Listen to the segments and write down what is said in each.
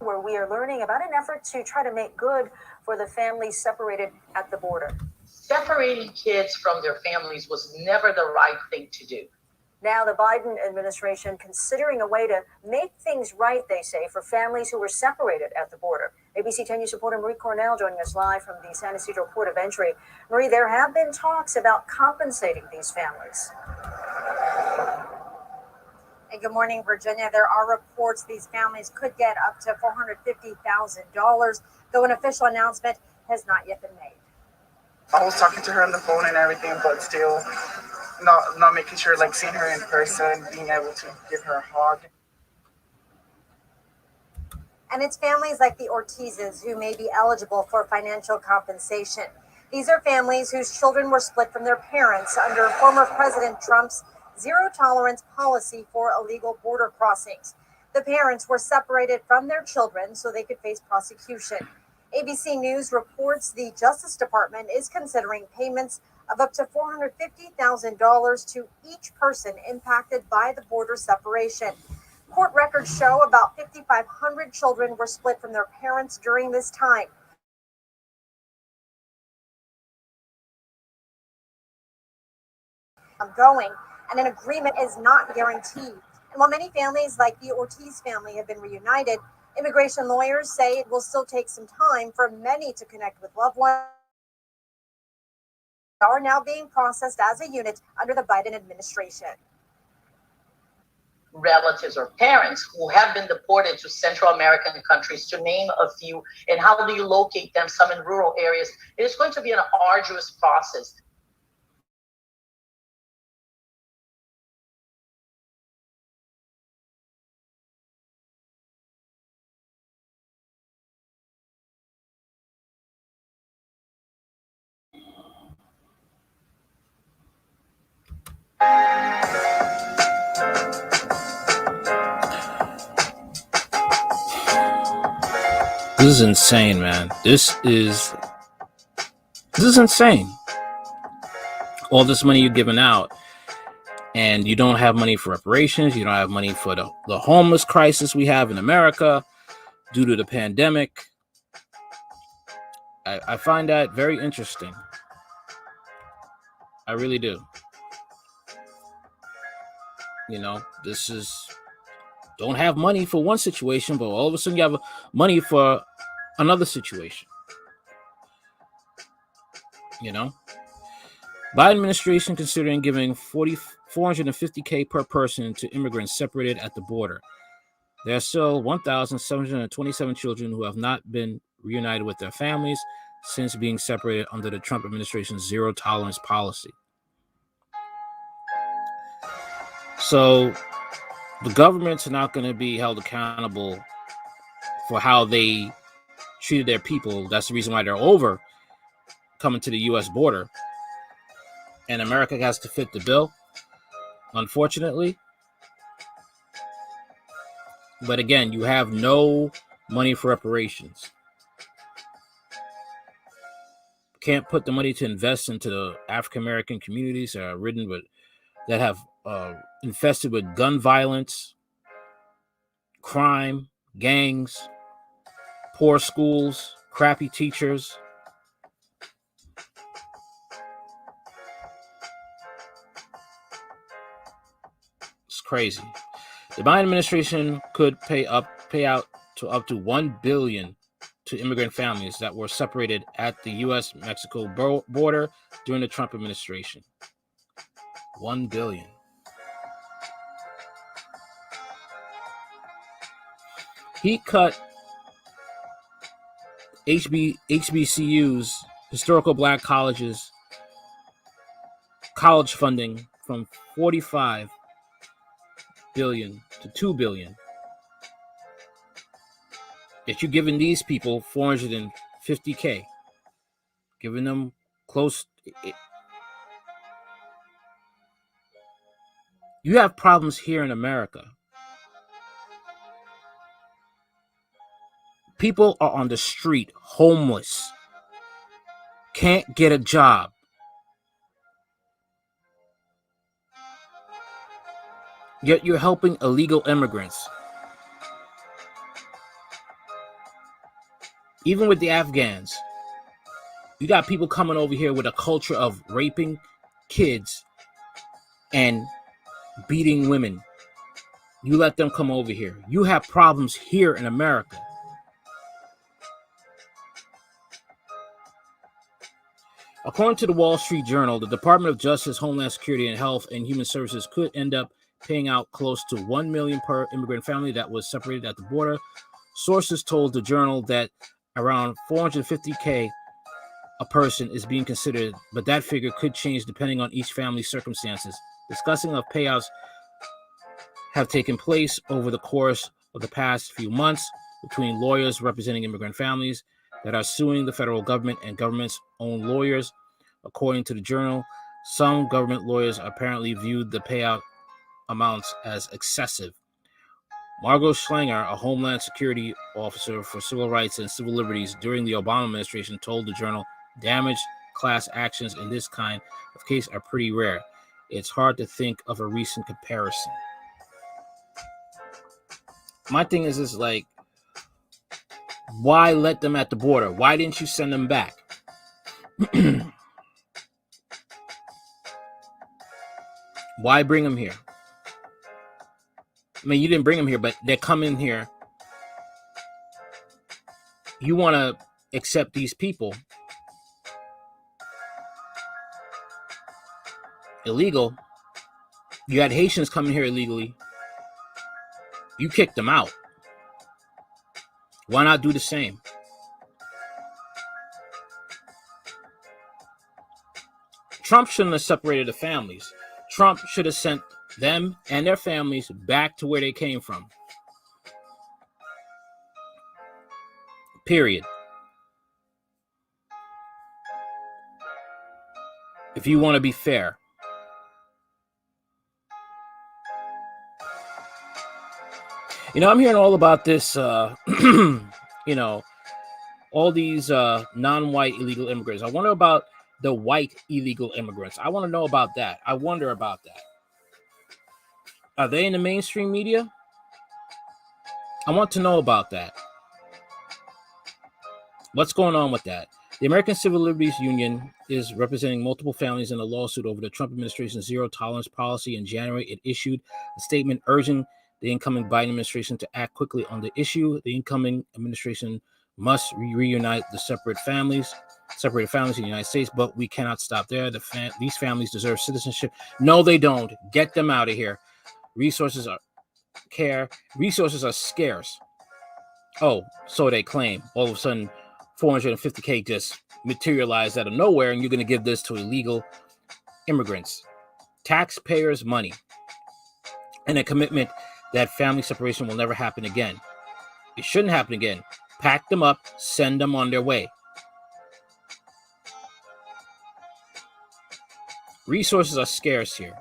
where we are learning about an effort to try to make good for the families separated at the border. Separating kids from their families was never the right thing to do. Now the Biden administration considering a way to make things right, they say, for families who were separated at the border. ABC 10 News reporter Marie Cornell joining us live from the San Ysidro port of entry. Marie, there have been talks about compensating these families. And good morning, Virginia. There are reports these families could get up to $450,000, though an official announcement has not yet been made. I was talking to her on the phone and everything, but still not making sure, like seeing her in person, being able to give her a hug. And it's families like the Ortizes who may be eligible for financial compensation. These are families whose children were split from their parents under former President Trump's zero-tolerance policy for illegal border crossings. The parents were separated from their children so they could face prosecution. ABC News reports the Justice Department is considering payments of up to $450,000 to each person impacted by the border separation. Court records show about 5,500 children were split from their parents during this time. Going, and an agreement is not guaranteed. And while many families like the Ortiz family have been reunited, immigration lawyers say it will still take some time for many to connect with loved ones are now being processed as a unit under the Biden administration. Relatives or parents who have been deported to Central American countries, to name a few, and how do you locate them, some in rural areas? It is going to be an arduous process. This is insane, man. This is insane. All this money you're giving out, and you don't have money for reparations. You don't have money for the homeless crisis we have in America due to the pandemic. I find that very interesting. I really do. You know, this is, don't have money for one situation, but all of a sudden you have money for another situation. You know, Biden administration considering giving $450K per person to immigrants separated at the border. There are still 1,727 children who have not been reunited with their families since being separated under the Trump administration's zero-tolerance policy. So the governments are not going to be held accountable for how they treated their people. That's the reason why they're over coming to the U.S. border. And America has to fit the bill, unfortunately. But again, you have no money for reparations. Can't put the money to invest into the African American communities that are ridden with, that have infested with gun violence, crime, gangs, poor schools, crappy teachers. It's crazy. The Biden administration could pay out to up to $1 billion to immigrant families that were separated at the U.S.-Mexico border during the Trump administration. $1 billion. He cut HBCUs, historical black colleges, college funding from $45 billion to $2 billion. That you're giving these people $450K, giving them close. You have problems here in America. People are on the street, homeless, can't get a job. Yet you're helping illegal immigrants. Even with the Afghans, you got people coming over here with a culture of raping kids and beating women. You let them come over here. You have problems here in America. According to the Wall Street Journal, the Department of Justice, Homeland Security, and Health and Human Services could end up paying out close to $1 million per immigrant family that was separated at the border. Sources told the Journal that around $450K a person is being considered, but that figure could change depending on each family's circumstances. Discussing of payouts have taken place over the course of the past few months between lawyers representing immigrant families that are suing the federal government and government's own lawyers. According to the Journal, some government lawyers apparently viewed the payout amounts as excessive. Margot Schlanger, a Homeland Security officer for civil rights and civil liberties during the Obama administration, told the Journal, damaged class actions in this kind of case are pretty rare. It's hard to think of a recent comparison. My thing is like, why let them at the border? Why didn't you send them back? Why bring them here? I mean, you didn't bring them here, but they're coming here. You want to accept these people illegal. You had Haitians coming here illegally. You kicked them out. Why not do the same? Trump shouldn't have separated the families. Trump should have sent them and their families back to where they came from. Period. If you want to be fair. You know, I'm hearing all about this, you know, all these non-white illegal immigrants. I wonder about the white illegal immigrants. I want to know about that. I wonder about that. Are they in the mainstream media? I want to know about that. What's going on with that? The American Civil Liberties Union is representing multiple families in a lawsuit over the Trump administration's zero tolerance policy. In January, it issued a statement urging the incoming Biden administration to act quickly on the issue. The incoming administration must reunite the separated families in the United States, but we cannot stop there. These families deserve citizenship. No, they don't. Get them out of here. Resources are scarce. Oh, so they claim. All of a sudden, $450K just materialized out of nowhere, and you're going to give this to illegal immigrants. Taxpayers' money. And a commitment that family separation will never happen again. It shouldn't happen again. Pack them up, send them on their way. Resources are scarce here.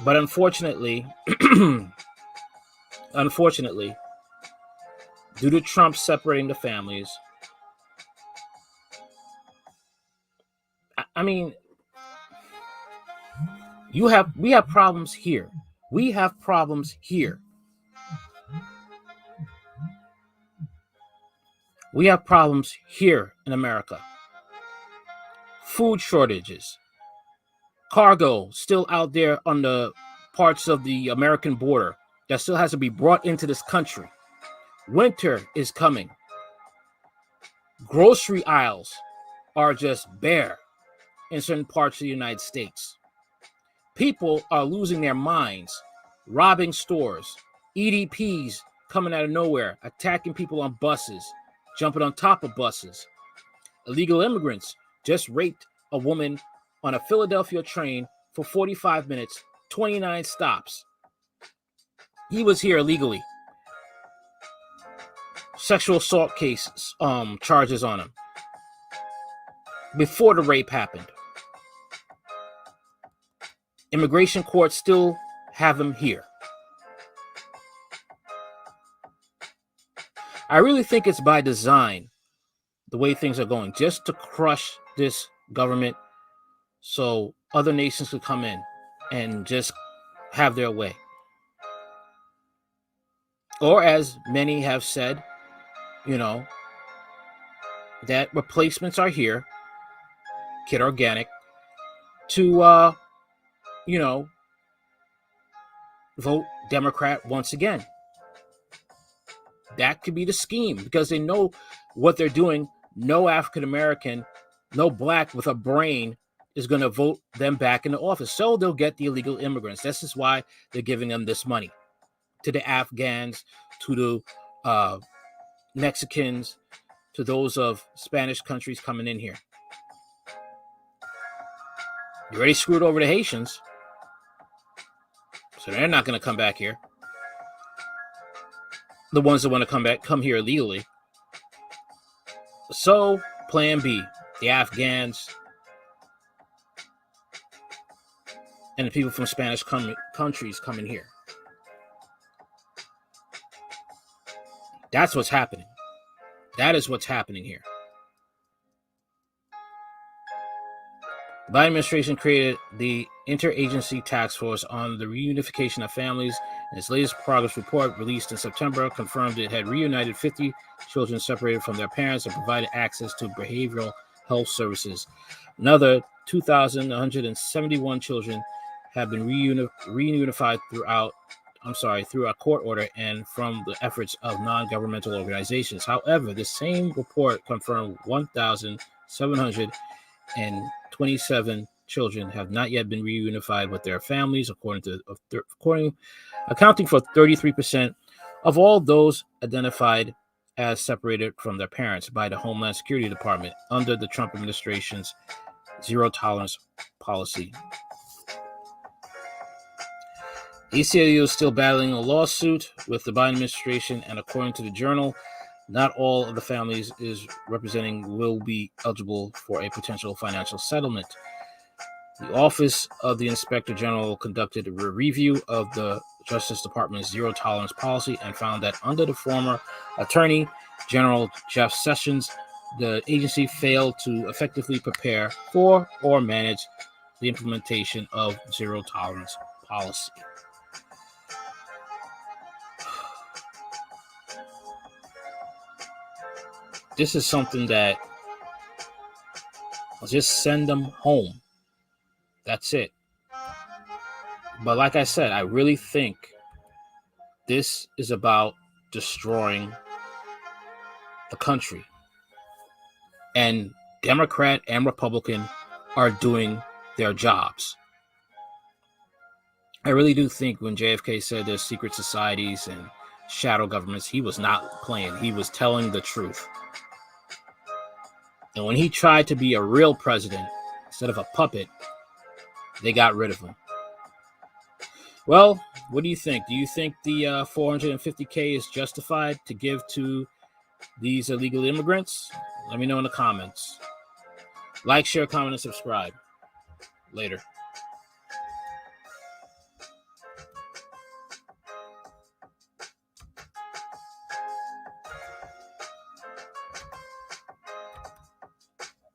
But unfortunately, due to Trump separating the families, I mean, we have problems here. We have problems here. We have problems here in America. Food shortages. Cargo still out there on the parts of the American border that still has to be brought into this country. Winter is coming. Grocery aisles are just bare in certain parts of the United States. People are losing their minds, robbing stores, EDPs coming out of nowhere, attacking people on buses, jumping on top of buses. Illegal immigrants just raped a woman on a Philadelphia train for 45 minutes, 29 stops. He was here illegally. Sexual assault cases, charges on him before the rape happened. Immigration courts still have him here. I really think it's by design, the way things are going, just to crush this government so other nations could come in and just have their way. Or as many have said, you know, that replacements are here, Kid Organic, to, you know, vote Democrat once again. That could be the scheme because they know what they're doing. No African American, no black with a brain is going to vote them back into office. So they'll get the illegal immigrants. This is why they're giving them this money to the Afghans, to the Mexicans, to those of Spanish countries coming in here. You already screwed over the Haitians, so they're not going to come back here. The ones that want to come here illegally. So, plan B, the Afghans and the people from Spanish countries coming here. That's what's happening. That is what's happening here. The Biden administration created the Interagency Task Force on the Reunification of Families, and its latest progress report, released in September, confirmed it had reunited 50 children separated from their parents and provided access to behavioral health services. Another 2,171 children have been reunified through a court order and from the efforts of non-governmental organizations. However, the same report confirmed 1,727 children have not yet been reunified with their families, accounting for 33% of all those identified as separated from their parents by the Homeland Security Department under the Trump administration's zero tolerance policy. ACLU is still battling a lawsuit with the Biden administration, and according to the Journal, not all of the families is representing will be eligible for a potential financial settlement. The Office of the Inspector General conducted a review of the Justice Department's zero tolerance policy and found that under the former Attorney General Jeff Sessions, the agency failed to effectively prepare for or manage the implementation of zero tolerance policy. This is something that I'll just send them home. That's it. But like I said, I really think this is about destroying the country. And Democrat and Republican are doing their jobs. I really do think when JFK said there's secret societies and shadow governments, he was not playing. He was telling the truth. And when he tried to be a real president instead of a puppet, they got rid of him. Well, what do you think? Do you think the $450K is justified to give to these illegal immigrants? Let me know in the comments. Like, share, comment, and subscribe. Later.